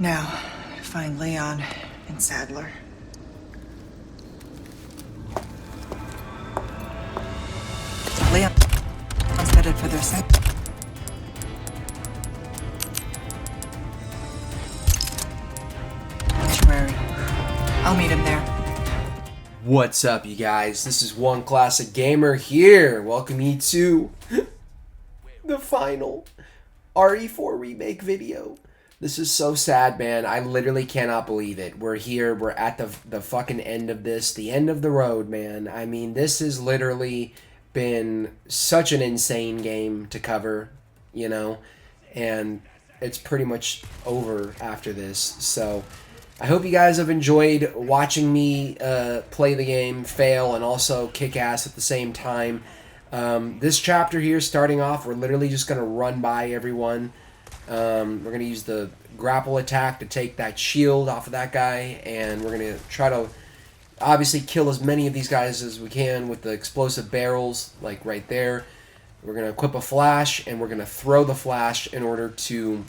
Now, find Leon and Sadler. Leon's headed for their sanctuary. I'll meet him there. What's up, you guys? This is One Classic Gamer here. Welcome you to the final RE4 remake video. This is so sad, man. I literally cannot believe it. We're here. We're at the fucking end of this. The end of the road, man. I mean, this has literally been such an insane game to cover, you know? And it's pretty much over after this. So I hope you guys have enjoyed watching me play the game, fail, and also kick ass at the same time. This chapter here, starting off, we're literally just going to run by everyone. We're going to use the grapple attack to take that shield off of that guy, and we're going to try to obviously kill as many of these guys as we can with the explosive barrels, like right there. We're going to equip a flash, and we're going to throw the flash in order to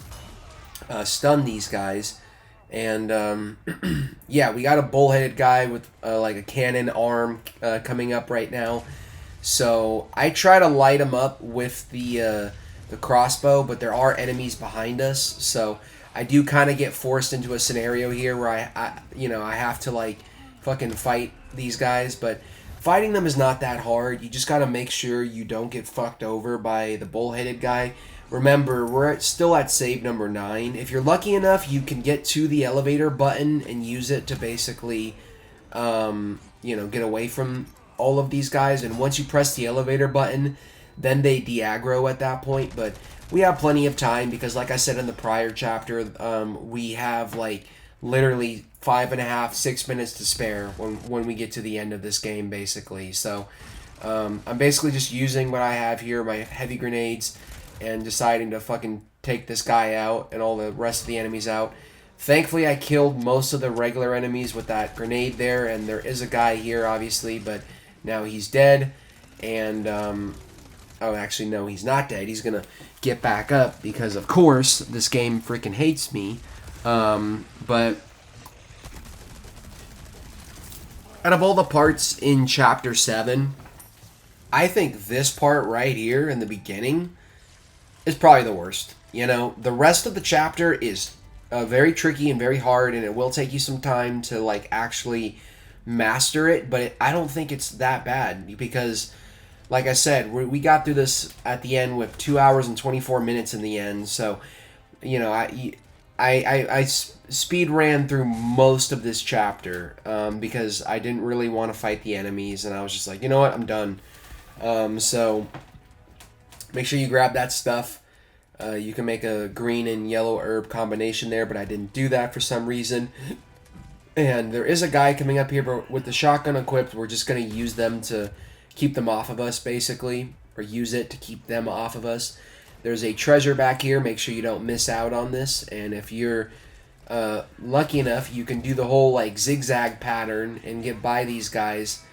stun these guys. And yeah, we got a bullheaded guy with like a cannon arm coming up right now. So I try to light him up with the crossbow, but there are enemies behind us. So I do kind of get forced into a scenario here where I have to like fucking fight these guys. But fighting them is not that hard. You just got to make sure you don't get fucked over by the bullheaded guy. Remember, we're still at save number 9. If you're lucky enough, you can get to the elevator button and use it to basically, get away from all of these guys. And once you press the elevator button, then they de-aggro at that point. But we have plenty of time because, like I said in the prior chapter, we have like literally 5.5, 6 minutes to spare when we get to the end of this game, basically. So I'm basically just using what I have here, my heavy grenades, and deciding to fucking take this guy out and all the rest of the enemies out. Thankfully, I killed most of the regular enemies with that grenade there, and there is a guy here, obviously, but now he's dead. And, oh, actually, no, he's not dead. He's gonna get back up because, of course, this game freaking hates me. But out of all the parts in Chapter 7, I think this part right here in the beginning is probably the worst. You know, the rest of the chapter is very tricky and very hard, and it will take you some time to like actually master it, but I don't think it's that bad because, like I said, we got through this at the end with 2 hours and 24 minutes in the end. So, you know, I speed ran through most of this chapter because I didn't really want to fight the enemies, and I was just like, you know what, I'm done. So make sure you grab that stuff. You can make a green and yellow herb combination there, but I didn't do that for some reason. And there is a guy coming up here, but with the shotgun equipped, we're just going to use them to keep them off of us, basically. Or use it to keep them off of us. There's a treasure back here. Make sure you don't miss out on this. And if you're lucky enough, you can do the whole like zigzag pattern and get by these guys,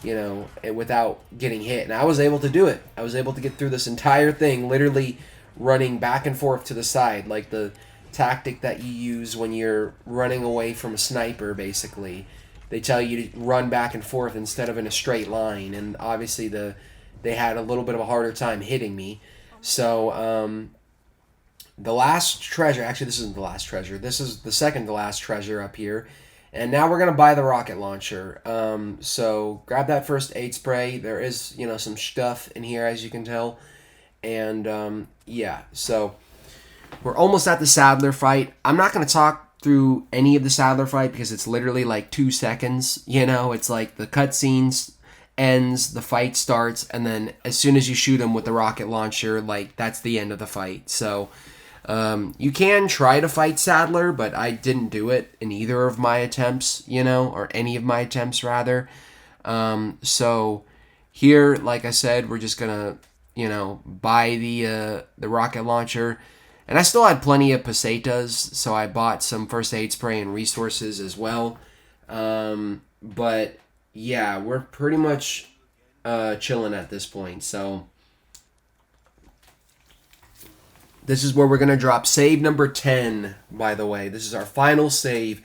you know, without getting hit. And I was able to do it. I was able to get through this entire thing, literally running back and forth to the side, like the tactic that you use when you're running away from a sniper, basically. They tell you to run back and forth instead of in a straight line, and obviously they had a little bit of a harder time hitting me. So the last treasure, actually this isn't the last treasure, this is the second to last treasure up here. And now we're going to buy the rocket launcher. So grab that first aid spray. There is, you know, some stuff in here, as you can tell. And yeah, so we're almost at the Sadler fight. I'm not going to talk through any of the Sadler fight because it's literally like 2 seconds. You know, it's like the cutscenes ends, the fight starts, and then as soon as you shoot him with the rocket launcher, like that's the end of the fight. So you can try to fight Sadler, but I didn't do it in either of my attempts, you know, or any of my attempts rather. So here, like I said, we're just gonna, you know, buy the rocket launcher. And I still had plenty of pesetas, so I bought some first aid spray and resources as well. But yeah, we're pretty much chilling at this point. So This is where we're going to drop save number 10, by the way. This is our final save.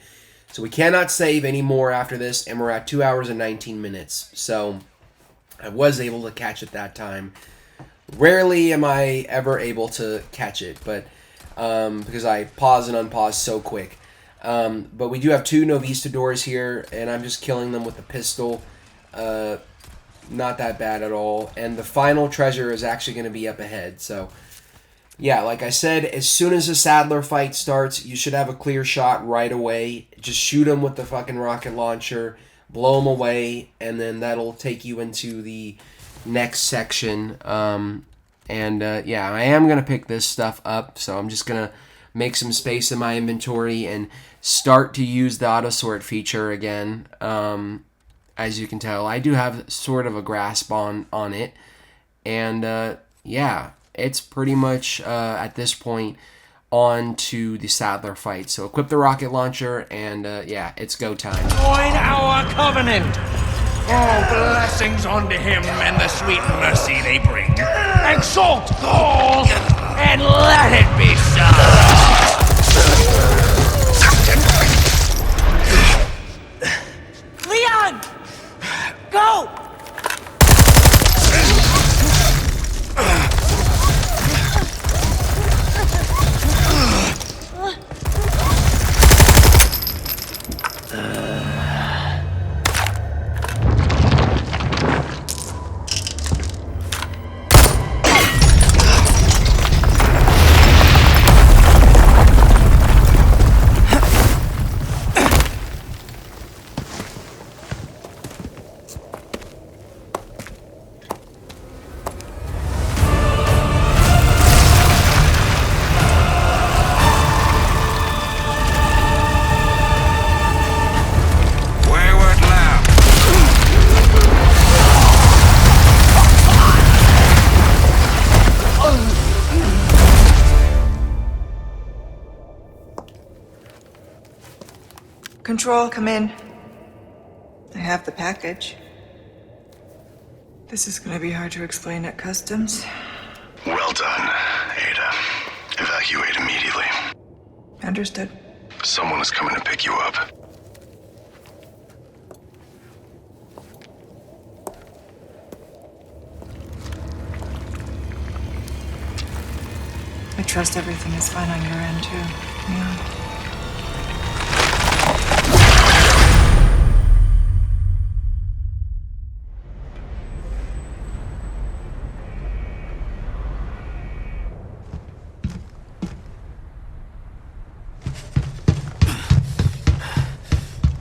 So we cannot save anymore after this, and we're at 2 hours and 19 minutes. So I was able to catch it that time. Rarely am I ever able to catch it, but because I pause and unpause so quick. But we do have 2 Novistadors here, and I'm just killing them with the pistol. Not that bad at all. And the final treasure is actually going to be up ahead. So, yeah, like I said, as soon as the Saddler fight starts, you should have a clear shot right away. Just shoot him with the fucking rocket launcher, blow him away, and then that'll take you into the next section. Yeah, I am going to pick this stuff up, so I'm just going to make some space in my inventory and start to use the auto sort feature again. As you can tell, I do have sort of a grasp on it, and yeah, it's pretty much at this point on to the Saddler fight. So equip the rocket launcher, and yeah, it's go time. Join our covenant. All blessings unto him and the sweet mercy they bring. Exalt all, and let it be so. Leon! Go! Control, come in. I have the package. This is gonna be hard to explain at customs. Well done, Ada. Evacuate immediately. Understood. Someone is coming to pick you up. I trust everything is fine on your end, too. Yeah.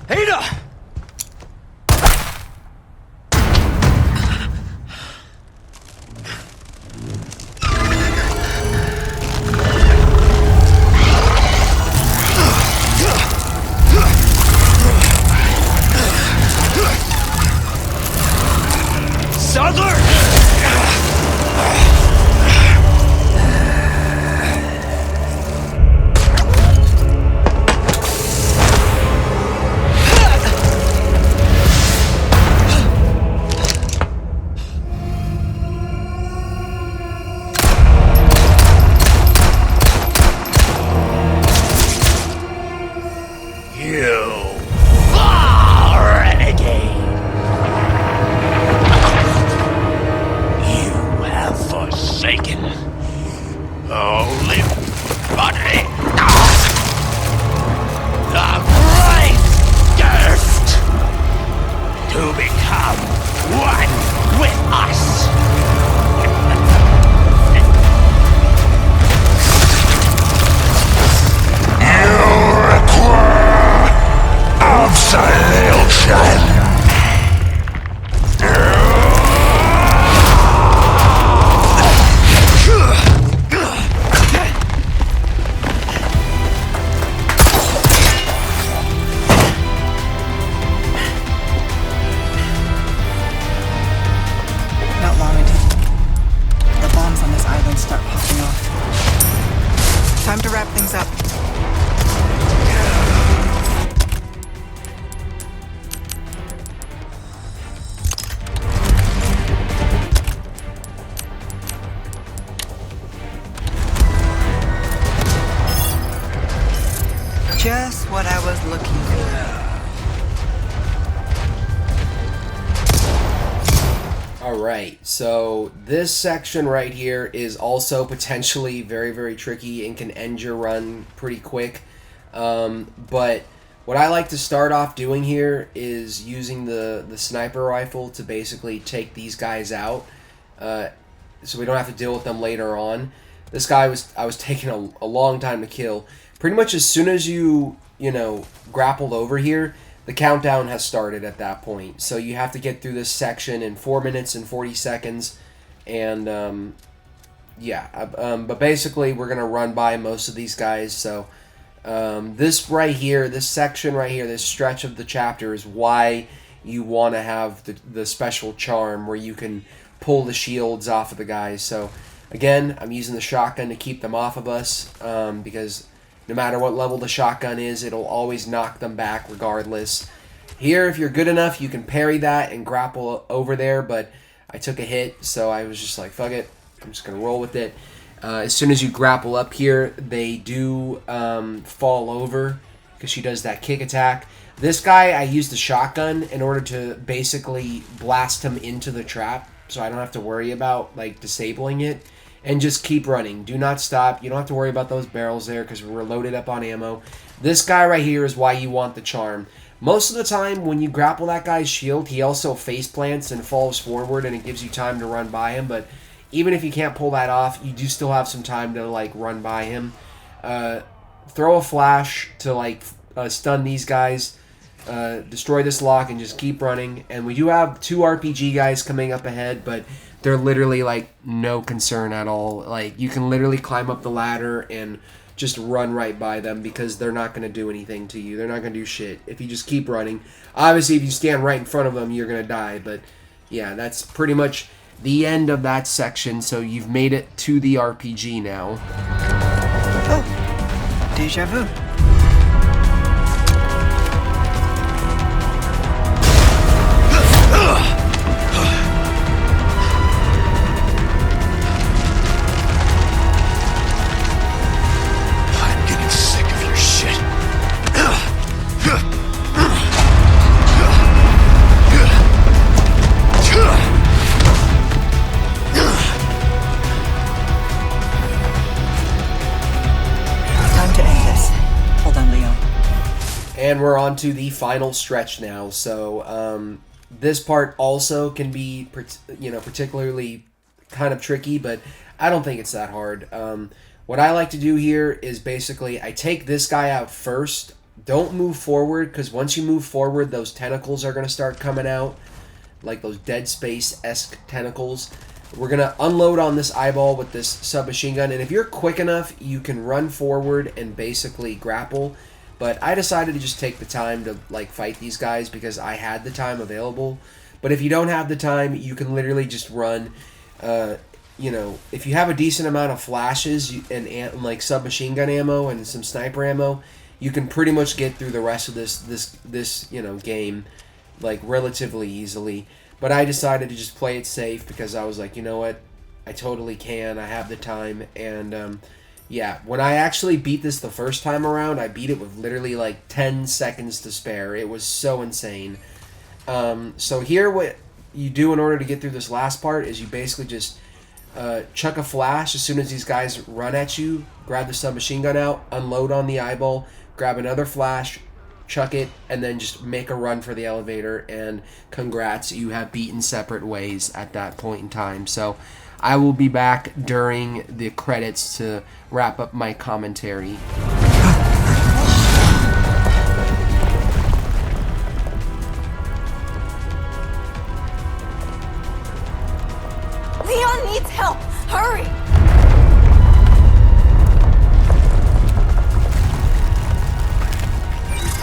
Ada! Sadler! Time to wrap things up. Alright, so this section right here is also potentially very, very tricky and can end your run pretty quick. But what I like to start off doing here is using the sniper rifle to basically take these guys out, so we don't have to deal with them later on. This guy I was taking a long time to kill. Pretty much as soon as you grappled over here, the countdown has started at that point. So you have to get through this section in 4 minutes and 40 seconds. And, but basically we're going to run by most of these guys. So this right here, this section right here, this stretch of the chapter is why you want to have the special charm where you can pull the shields off of the guys. So, again, I'm using the shotgun to keep them off of us because no matter what level the shotgun is, it'll always knock them back regardless. Here, if you're good enough, you can parry that and grapple over there, but I took a hit, so I was just like, fuck it, I'm just going to roll with it. As soon as you grapple up here, they do fall over because she does that kick attack. This guy, I used the shotgun in order to basically blast him into the trap, so I don't have to worry about like disabling it. And just keep running. Do not stop. You don't have to worry about those barrels there because we're loaded up on ammo. This guy right here is why you want the charm. Most of the time, when you grapple that guy's shield, he also face plants and falls forward, and it gives you time to run by him. But even if you can't pull that off, you do still have some time to like run by him. Throw a flash to like stun these guys. Destroy this lock and just keep running. And we do have 2 RPG guys coming up ahead, but they're literally like no concern at all. Like you can literally climb up the ladder and just run right by them because they're not going to do anything to you. They're not going to do shit if you just keep running. Obviously, if you stand right in front of them, you're going to die. But yeah, that's pretty much the end of that section. So you've made it to the RPG now. Oh, deja vu. And we're on to the final stretch now. So this part also can be, particularly kind of tricky, but I don't think it's that hard. What I like to do here is basically I take this guy out first. Don't move forward because once you move forward, those tentacles are going to start coming out, like those Dead Space-esque tentacles. We're going to unload on this eyeball with this submachine gun, and if you're quick enough, you can run forward and basically grapple. But I decided to just take the time to like fight these guys because I had the time available. But if you don't have the time, you can literally just run. If you have a decent amount of flashes and like submachine gun ammo and some sniper ammo, you can pretty much get through the rest of this game like relatively easily. But I decided to just play it safe because I was like, you know what, I totally can. I have the time and. Yeah, when I actually beat this the first time around, I beat it with literally like 10 seconds to spare. It was so insane. So here what you do in order to get through this last part is you basically just chuck a flash as soon as these guys run at you, grab the submachine gun out, unload on the eyeball, grab another flash, chuck it, and then just make a run for the elevator, and congrats, you have beaten Separate Ways at that point in time. So I will be back during the credits to wrap up my commentary. Leon needs help! Hurry!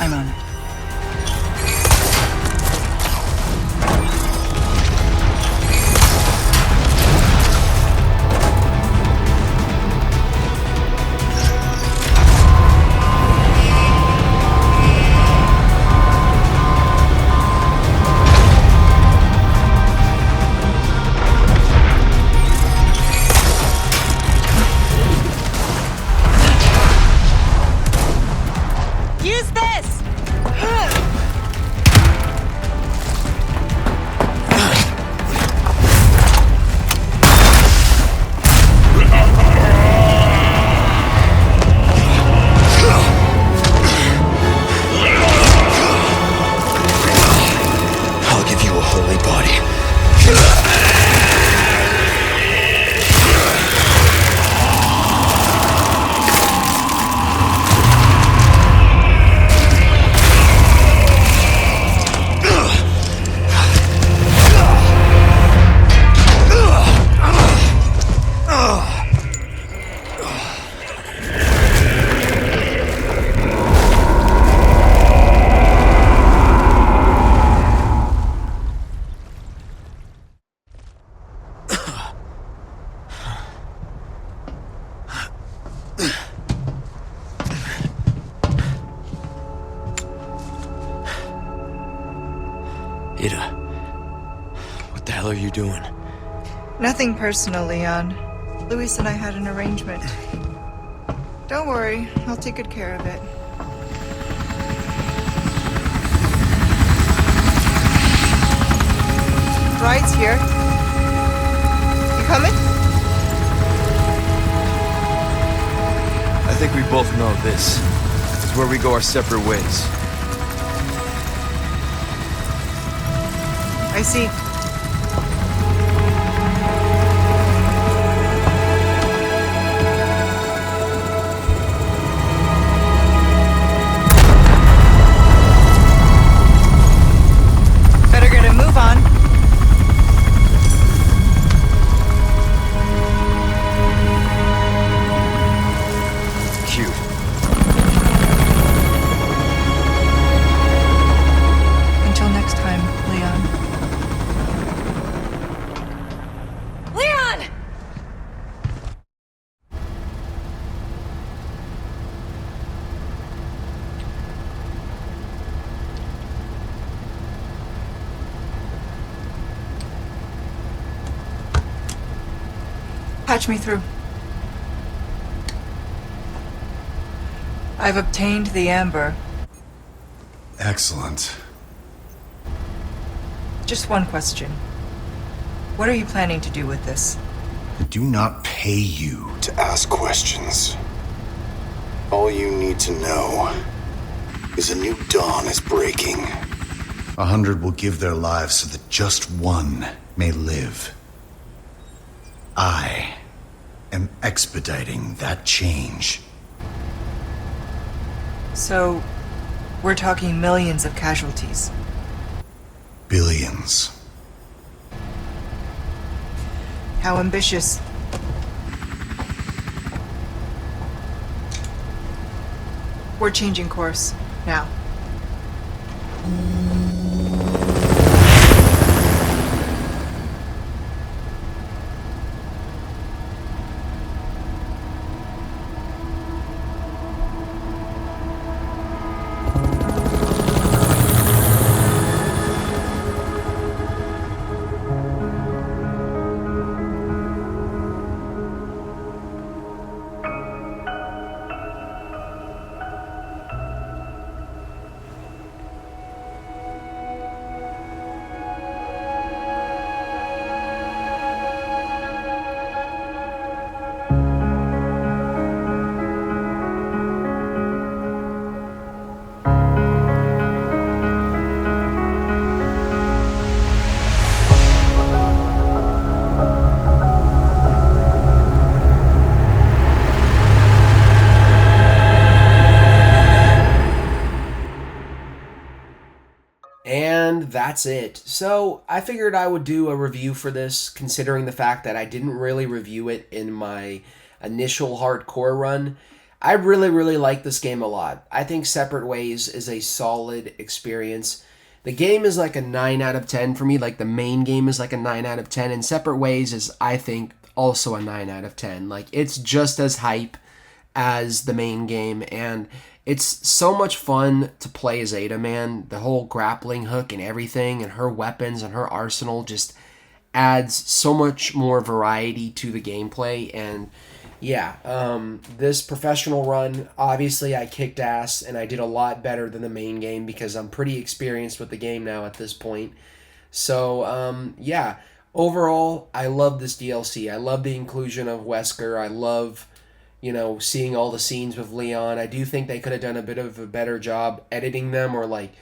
I'm on it. Use this! hell are you doing? Nothing personal, Leon. Luis and I had an arrangement. Don't worry, I'll take good care of it. Ride's here. You coming? I think we both know this is where we go our separate ways. I see. Better get a move on. Cute. Until next time, Leon. Leon! Patch me through. I've obtained the amber. Excellent. Just one question. What are you planning to do with this? I do not pay you to ask questions. All you need to know is a new dawn is breaking. 100 will give their lives so that just one may live. I am expediting that change. So, we're talking millions of casualties. Billions. How ambitious. We're changing course, now. And that's it. So I figured I would do a review for this, considering the fact that I didn't really review it in my initial hardcore run. I really like this game a lot. I think Separate Ways is a solid experience. The game is like a 9 out of 10 for me. Like the main game is like a 9 out of 10. And Separate Ways is, I think, also a 9 out of 10. Like it's just as hype as the main game, and it's so much fun to play as Ada, man. The whole grappling hook and everything, and her weapons and her arsenal just adds so much more variety to the gameplay. And yeah, this professional run, obviously I kicked ass, and I did a lot better than the main game because I'm pretty experienced with the game now at this point. So, yeah, overall, I love this DLC. I love the inclusion of Wesker. I love, you know, seeing all the scenes with Leon. I do think they could have done a bit of a better job editing them, or like,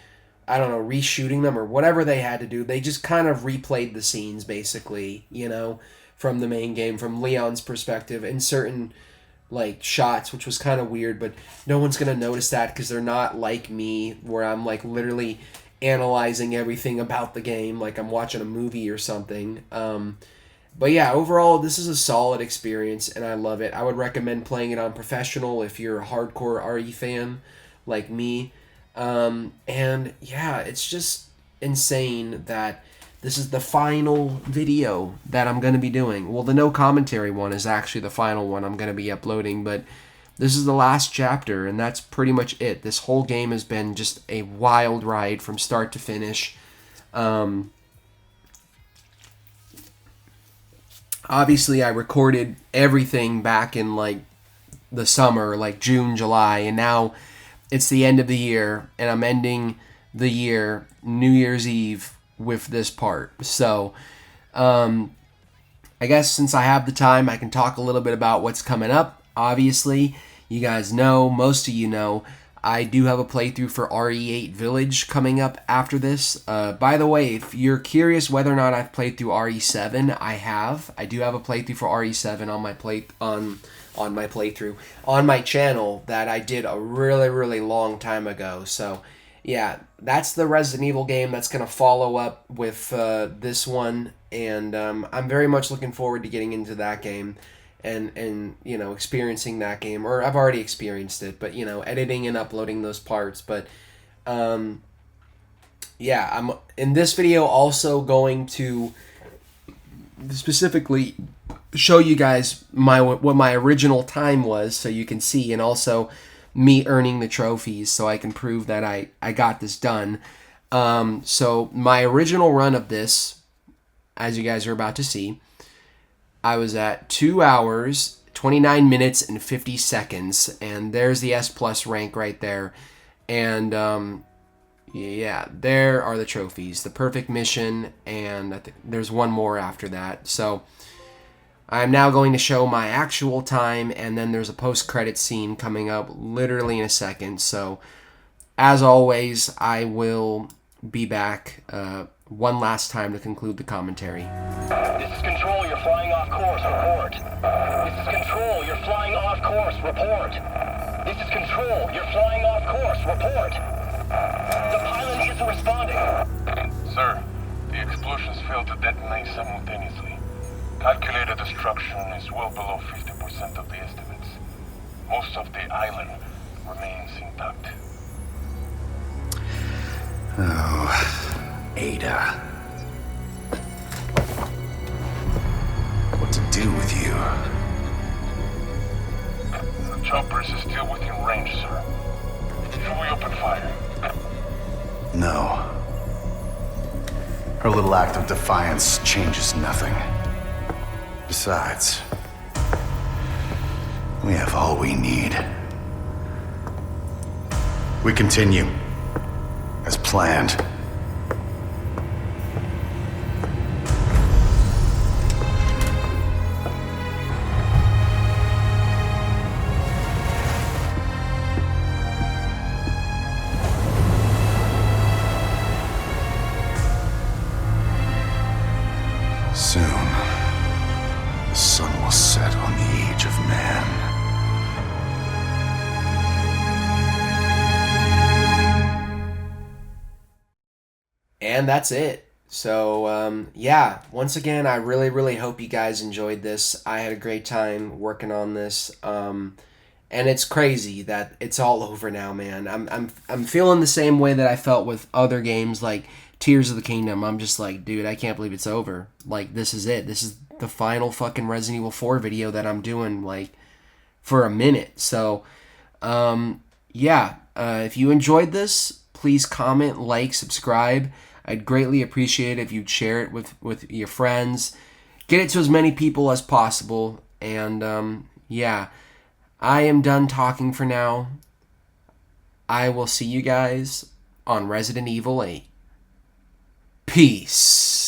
I don't know, reshooting them, or whatever they had to do. They just kind of replayed the scenes, basically, you know, from the main game, from Leon's perspective, in certain, like, shots, which was kind of weird, but no one's going to notice that because they're not like me, where I'm, like, literally analyzing everything about the game, like I'm watching a movie or something. But yeah, overall, this is a solid experience, and I love it. I would recommend playing it on professional if you're a hardcore RE fan like me. And yeah, it's just insane that this is the final video that I'm going to be doing. Well, the no commentary one is actually the final one I'm going to be uploading, but this is the last chapter, and that's pretty much it. This whole game has been just a wild ride from start to finish. obviously I recorded everything back in like the summer, like June, July, and now it's the end of the year, and I'm ending the year, New Year's Eve, with this part. So, I guess since I have the time, I can talk a little bit about what's coming up. Obviously, you guys know, most of you know, I do have a playthrough for RE8 Village coming up after this. By the way, if you're curious whether or not I've played through RE7, I have. I do have a playthrough for RE7 on my playthrough on my channel that I did a really long time ago. So yeah, that's the Resident Evil game that's going to follow up with this one, and I'm very much looking forward to getting into that game and you know, experiencing that game. Or I've already experienced it, but you know, editing and uploading those parts. But yeah, I'm in this video also going to specifically show you guys what my original time was, so you can see, and also me earning the trophies so I can prove that I got this done. So my original run of this, as you guys are about to see, I was at 2 hours, 29 minutes, and 50 seconds, and there's the S+ rank right there. And yeah, there are the trophies, the perfect mission, and I think there's one more after that. So I'm now going to show my actual time, and then there's a post-credit scene coming up literally in a second. So, as always, I will be back one last time to conclude the commentary. This is Control, you're flying off course, report. This is Control, you're flying off course, report. This is Control, you're flying off course, report. The pilot isn't responding. Sir, the explosions failed to detonate simultaneously. Calculated destruction is well below 50% of the estimates. Most of the island remains intact. Oh, Ada. What to do with you? The choppers is still within range, sir. Should we open fire? No. Her little act of defiance changes nothing. Besides, we have all we need. We continue, as planned. Soon, the sun will set on the age of man. And that's it. So, yeah, once again, I really hope you guys enjoyed this. I had a great time working on this. And it's crazy that it's all over now, man. I'm feeling the same way that I felt with other games like Tears of the Kingdom. I'm just like, dude, I can't believe it's over. Like, this is it. This is the final fucking Resident Evil 4 video that I'm doing, like, for a minute. So, yeah, if you enjoyed this, please comment, like, subscribe. I'd greatly appreciate it if you'd share it with your friends. Get it to as many people as possible. And, yeah, I am done talking for now. I will see you guys on Resident Evil 8. Peace.